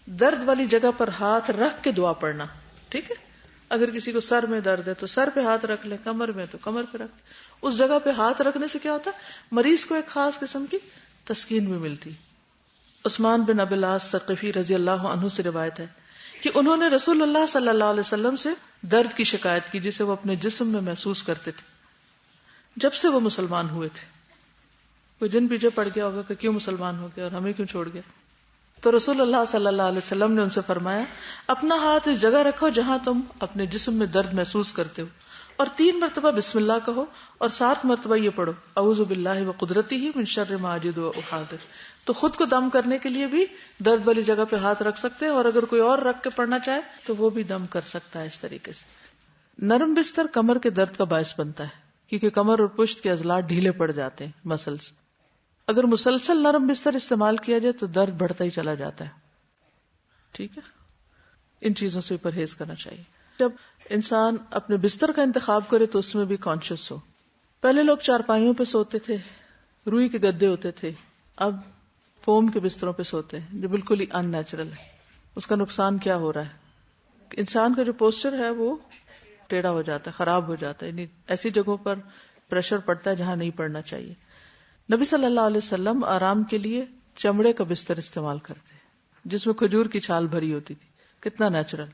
درد والی جگہ پر ہاتھ رکھ کے دعا پڑھنا. ٹھیک ہے, اگر کسی کو سر میں درد ہے تو سر پہ ہاتھ رکھ لے, کمر میں تو کمر پہ رکھ. اس جگہ پہ ہاتھ رکھنے سے کیا ہوتا ہے, مریض کو ایک خاص قسم کی تسکین بھی ملتی. عثمان بن ابی العاص ثقفی رضی اللہ عنہ سے روایت ہے کہ انہوں نے رسول اللہ صلی اللہ علیہ وسلم سے درد کی شکایت کی جسے وہ اپنے جسم میں محسوس کرتے تھے جب سے وہ مسلمان ہوئے تھے. کوئی جن پیچھے پڑ گیا ہوگا کہ کیوں مسلمان ہو گیا اور ہمیں کیوں چھوڑ گیا. تو رسول اللہ صلی اللہ علیہ وسلم نے ان سے فرمایا, اپنا ہاتھ اس جگہ رکھو جہاں تم اپنے جسم میں درد محسوس کرتے ہو, اور 3 مرتبہ بسم اللہ کہو, اور 7 مرتبہ یہ پڑھو اعوذ باللہ وقدرتہ من شر ما اجد واحاذر. تو خود کو دم کرنے کے لیے بھی درد والی جگہ پہ ہاتھ رکھ سکتے ہیں, اور اگر کوئی اور رکھ کے پڑھنا چاہے تو وہ بھی دم کر سکتا ہے اس طریقے سے. نرم بستر کمر کے درد کا باعث بنتا ہے کیونکہ کمر اور پشت کے عضلات ڈھیلے پڑ جاتے ہیں, مسلس. اگر مسلسل نرم بستر استعمال کیا جائے تو درد بڑھتا ہی چلا جاتا ہے. ٹھیک ہے, ان چیزوں سے پرہیز کرنا چاہیے. جب انسان اپنے بستر کا انتخاب کرے تو اس میں بھی کانشیس ہو. پہلے لوگ چارپائیوں پہ سوتے تھے, روئی کے گدے ہوتے تھے, اب فوم کے بستروں پہ سوتے ہیں جو بالکل ہی ان نیچرل ہے. اس کا نقصان کیا ہو رہا ہے, انسان کا جو پوسچر ہے وہ ٹیڑھا ہو جاتا ہے, خراب ہو جاتا ہے. یعنی ایسی جگہوں پر پریشر پڑتا ہے جہاں نہیں پڑنا چاہیے. نبی صلی اللہ علیہ وسلم آرام کے لیے چمڑے کا بستر استعمال کرتے جس میں کھجور کی چھال بھری ہوتی تھی. کتنا نیچرل.